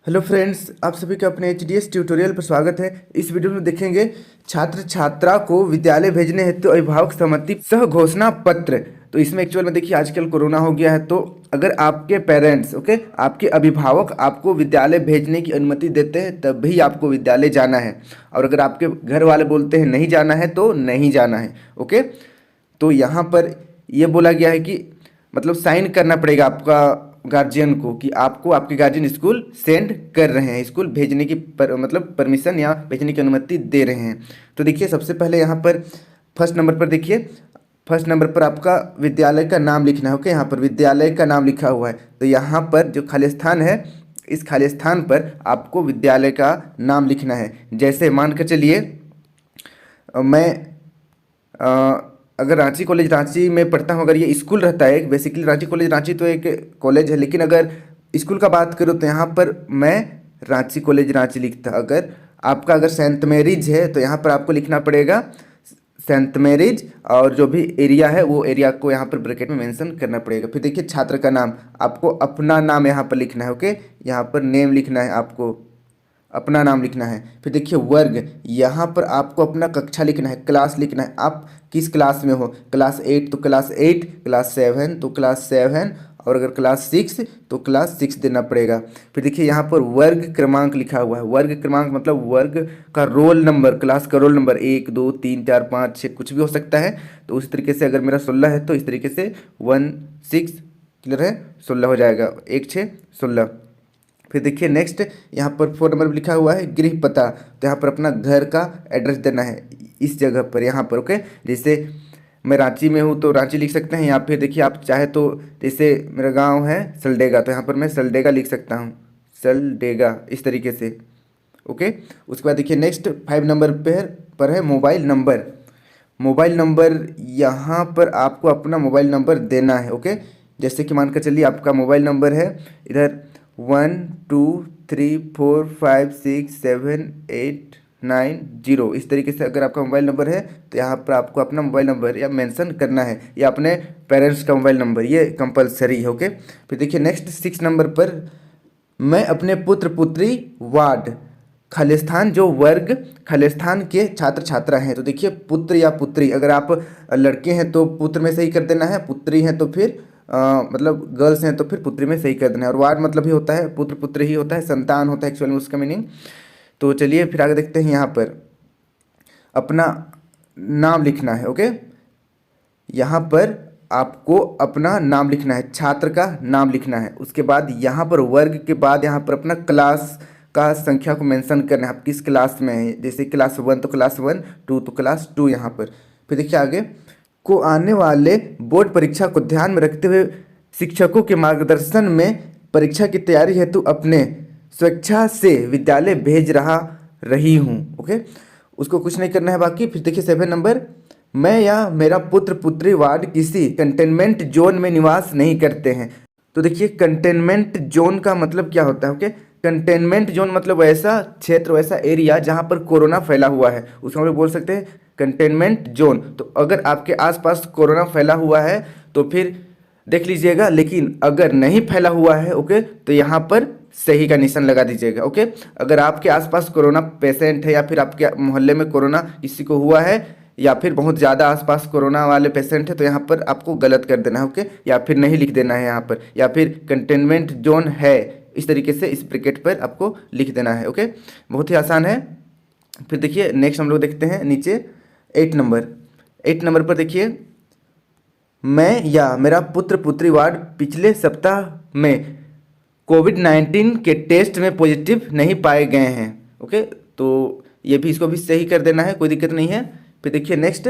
Hello friends, आप सभी का अपने एचडीएस ट्यूटोरियल पर स्वागत है। इस वीडियो में देखेंगे छात्र छात्रा को विद्यालय भेजने हेतु अभिभावक सहमति सह घोषणा पत्र। तो इसमें एक्चुअल में देखिए आजकल कोरोना हो गया है, तो अगर आपके पेरेंट्स आपके अभिभावक आपको विद्यालय भेजने की अनुमति देते हैं तब भी आपको विद्यालय जाना है, और अगर आपके घर वाले बोलते हैं नहीं जाना है तो नहीं जाना है। ओके, तो यहाँ पर यह बोला गया है कि मतलब साइन करना पड़ेगा आपका गार्जियन को कि आपको आपके गार्जियन स्कूल सेंड कर रहे हैं, स्कूल भेजने की मतलब परमिशन या भेजने की अनुमति दे रहे हैं। तो देखिए सबसे पहले यहाँ पर फर्स्ट नंबर पर देखिए, फर्स्ट नंबर पर आपका विद्यालय का नाम लिखना है। ओके, यहाँ पर विद्यालय का नाम लिखा हुआ है, तो यहाँ पर जो खाली स्थान है इस खाली स्थान पर आपको विद्यालय का नाम लिखना है। जैसे मान कर चलिए मैं अगर रांची कॉलेज रांची में पढ़ता हूँ, अगर ये स्कूल रहता है, बेसिकली रांची कॉलेज रांची तो एक कॉलेज है, लेकिन अगर स्कूल का बात करूँ तो यहाँ पर मैं रांची कॉलेज रांची लिखता। अगर आपका अगर सेंट मैरिज है तो यहाँ पर आपको लिखना पड़ेगा सेंट मैरिज, और जो भी एरिया है वो एरिया को यहाँ पर ब्रैकेट में मेंशन करना पड़ेगा। फिर देखिए छात्र का नाम, आपको अपना नाम यहाँ पर लिखना है। ओके, यहाँ पर नेम लिखना है, आपको अपना नाम लिखना है। फिर देखिए वर्ग, यहाँ पर आपको अपना कक्षा लिखना है, क्लास लिखना है, आप किस क्लास में हो। क्लास 8 तो क्लास 8, क्लास 7 तो क्लास 7, और अगर क्लास 6 तो क्लास 6 देना पड़ेगा। फिर देखिए यहाँ पर वर्ग क्रमांक लिखा हुआ है। वर्ग क्रमांक मतलब वर्ग का रोल नंबर, क्लास का रोल नंबर 1 2 3 4 5 6 कुछ भी हो सकता है। तो उस तरीके से अगर मेरा 16 है तो इस तरीके से 1 6 क्लियर है, 16 हो जाएगा, 1 6 16। फिर देखिए नेक्स्ट यहाँ पर 4 नंबर लिखा हुआ है गृह पता, तो यहाँ पर अपना घर का एड्रेस देना है इस जगह पर यहाँ पर। ओके, जैसे मैं रांची में हूँ तो रांची लिख सकते हैं, या फिर देखिए आप चाहे तो जैसे मेरा गांव है सलडेगा, तो यहाँ पर मैं सलडेगा लिख सकता हूँ, सलडेगा इस तरीके से। ओके, उसके बाद देखिए नेक्स्ट 5 नंबर पर है मोबाइल नंबर। मोबाइल नंबर यहाँ पर आपको अपना मोबाइल नंबर देना है। ओके, जैसे कि मानकर चलिए आपका मोबाइल नंबर है इधर 1 2 3 4 5 6 7 8 9 0, इस तरीके से अगर आपका मोबाइल नंबर है तो यहाँ पर आपको अपना मोबाइल नंबर या मेंशन करना है, या अपने पेरेंट्स का मोबाइल नंबर, ये कंपलसरी है। ओके, फिर देखिए नेक्स्ट 6 नंबर पर मैं अपने पुत्र पुत्री वार्ड खालिस्तान जो वर्ग खालिस्तान के छात्र छात्रा हैं। तो देखिए पुत्र या पुत्री, अगर आप लड़के हैं तो पुत्र में सही कर देना है, पुत्री हैं तो फिर मतलब गर्ल्स हैं तो फिर पुत्री में सही कर देना है। और वार्ड मतलब ही होता है पुत्र पुत्र ही होता है, संतान होता है एक्चुअल में उसका मीनिंग। तो चलिए फिर आगे देखते हैं, यहाँ पर अपना नाम लिखना है। ओके, यहाँ पर आपको अपना नाम लिखना है, छात्र का नाम लिखना है। उसके बाद यहाँ पर वर्ग के बाद यहाँ पर अपना क्लास का संख्या को मेंशन करना है, आप किस क्लास में है। जैसे क्लास 1 तो क्लास 1, 2 तो क्लास 2 यहाँ पर। फिर देखिए आगे को आने वाले बोर्ड परीक्षा को ध्यान में रखते हुए शिक्षकों के मार्गदर्शन में परीक्षा की तैयारी हेतु अपने स्वेच्छा से विद्यालय भेज रही हूँ। ओके, उसको कुछ नहीं करना है बाकी। फिर देखिए 7 नंबर, मैं या मेरा पुत्र पुत्री वार्ड किसी कंटेनमेंट जोन में निवास नहीं करते हैं। तो देखिए कंटेनमेंट जोन का मतलब क्या होता है। ओके, कंटेनमेंट जोन मतलब वैसा क्षेत्र, वैसा एरिया जहाँ पर कोरोना फैला हुआ है, उसको हम लोग बोल सकते हैं कंटेनमेंट जोन। तो अगर आपके आसपास कोरोना फैला हुआ है तो फिर देख लीजिएगा, लेकिन अगर नहीं फैला हुआ है ओके तो यहाँ पर सही का निशान लगा दीजिएगा। ओके, अगर आपके आसपास कोरोना पेशेंट है, या फिर आपके मोहल्ले में कोरोना किसी को हुआ है, या फिर बहुत ज़्यादा आसपास कोरोना वाले पेशेंट है, तो यहाँ पर आपको गलत कर देना है। ओके, या फिर नहीं लिख देना है यहाँ पर, या फिर कंटेनमेंट जोन है इस तरीके से इस ब्रैकेट पर आपको लिख देना है। ओके, बहुत ही आसान है। फिर देखिए नेक्स्ट हम लोग देखते हैं नीचे 8 नंबर। 8 नंबर पर देखिए मैं या मेरा पुत्र पुत्री वार्ड पिछले सप्ताह में कोविड-19 के टेस्ट में पॉजिटिव नहीं पाए गए हैं। ओके, तो ये भी इसको भी सही कर देना है, कोई दिक्कत नहीं है। फिर देखिए नेक्स्ट,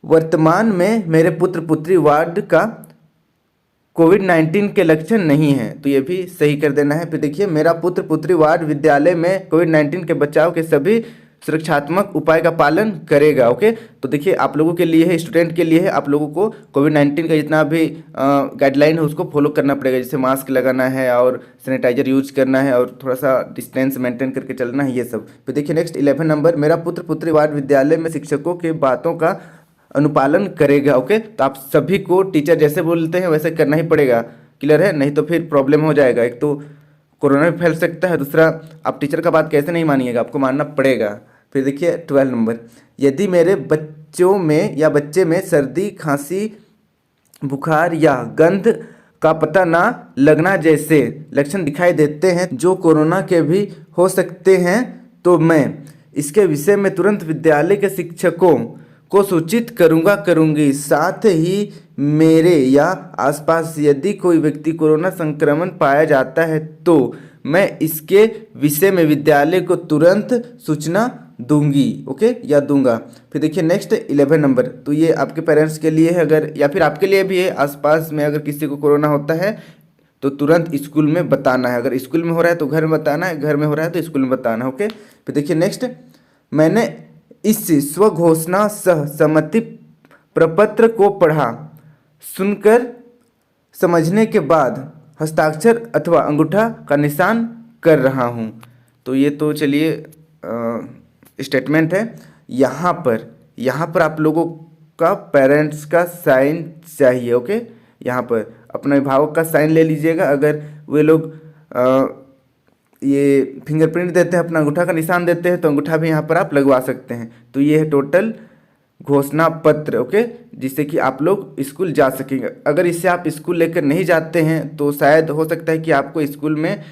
वर्तमान में मेरे पुत्र पुत्री वार्ड का कोविड-19 के लक्षण नहीं है, तो ये भी सही कर देना है। फिर देखिए मेरा पुत्र पुत्री वार्ड विद्यालय में कोविड-19 के बचाव के सभी सुरक्षात्मक उपाय का पालन करेगा। ओके, तो देखिए आप लोगों के लिए है, स्टूडेंट के लिए है, आप लोगों को कोविड-19 का जितना भी गाइडलाइन है उसको फॉलो करना पड़ेगा। जैसे मास्क लगाना है और सैनिटाइजर यूज करना है और थोड़ा सा डिस्टेंस मेंटेन करके चलना है, ये सब। फिर देखिए नेक्स्ट 11 नंबर, मेरा पुत्र पुत्री वार्ड विद्यालय में शिक्षकों के बातों का अनुपालन करेगा। ओके, तो आप सभी को टीचर जैसे बोलते हैं वैसे करना ही पड़ेगा, क्लियर है, नहीं तो फिर प्रॉब्लम हो जाएगा। एक तो कोरोना भी फैल सकता है। दूसरा, आप टीचर का बात कैसे नहीं मानिएगा, आपको मानना पड़ेगा। फिर देखिए 12 नंबर, यदि मेरे बच्चों में या बच्चे में सर्दी, खांसी, बुखार या गंध का पता ना लगना जैसे लक्षण दिखाई देते हैं जो कोरोना के भी हो सकते हैं, तो मैं इसके विषय में तुरंत विद्यालय के शिक्षकों को सूचित करूंगी। साथ ही मेरे या आसपास यदि कोई व्यक्ति कोरोना संक्रमण पाया जाता है तो मैं इसके विषय में विद्यालय को तुरंत सूचना दूंगी, ओके, या दूंगा। फिर देखिए नेक्स्ट 11 नंबर, तो ये आपके पेरेंट्स के लिए है, अगर या फिर आपके लिए भी है। आसपास में अगर किसी को कोरोना होता है तो तुरंत स्कूल में बताना है। अगर स्कूल में हो रहा है तो घर में बताना है, घर में हो रहा है तो स्कूल में बताना है, ओके। फिर देखिए नेक्स्ट, मैंने इस स्वघोषणा सह सम्मति प्रपत्र को पढ़ा, सुनकर, समझने के बाद हस्ताक्षर अथवा अंगूठा का निशान कर रहा हूँ। तो ये तो चलिए स्टेटमेंट है। यहाँ पर आप लोगों का पेरेंट्स का साइन चाहिए, ओके। यहाँ पर अपने अभिभावक का साइन ले लीजिएगा। अगर वे लोग ये फिंगरप्रिंट देते हैं, अपना अंगूठा का निशान देते हैं, तो अंगूठा भी यहाँ पर आप लगवा सकते हैं। तो ये है टोटल घोषणा पत्र, ओके, जिससे कि आप लोग स्कूल जा सकेंगे। अगर इससे आप स्कूल लेकर नहीं जाते हैं तो शायद हो सकता है कि आपको स्कूल में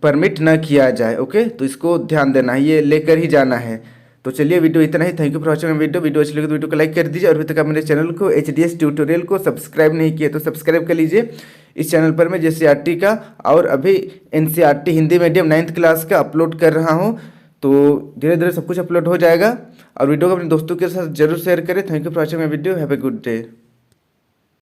परमिट न किया जाए, ओके। तो इसको ध्यान देना है, ये लेकर ही जाना है। तो चलिए वीडियो इतना ही। Thank you for watching video अच्छी लगे तो वीडियो को लाइक कर दीजिए। और अभी तक आप मेरे चैनल को HDS ट्यूटोरियल को सब्सक्राइब नहीं किए तो सब्सक्राइब कर लीजिए। इस चैनल पर मैं JCRT का और अभी NCERT Hindi medium 9th class का अपलोड कर रहा हूँ। तो धीरे धीरे सब कुछ अपलोड हो जाएगा। और वीडियो को अपने दोस्तों के साथ जरूर शेयर करें। Thank you for watching my video. Have a good day.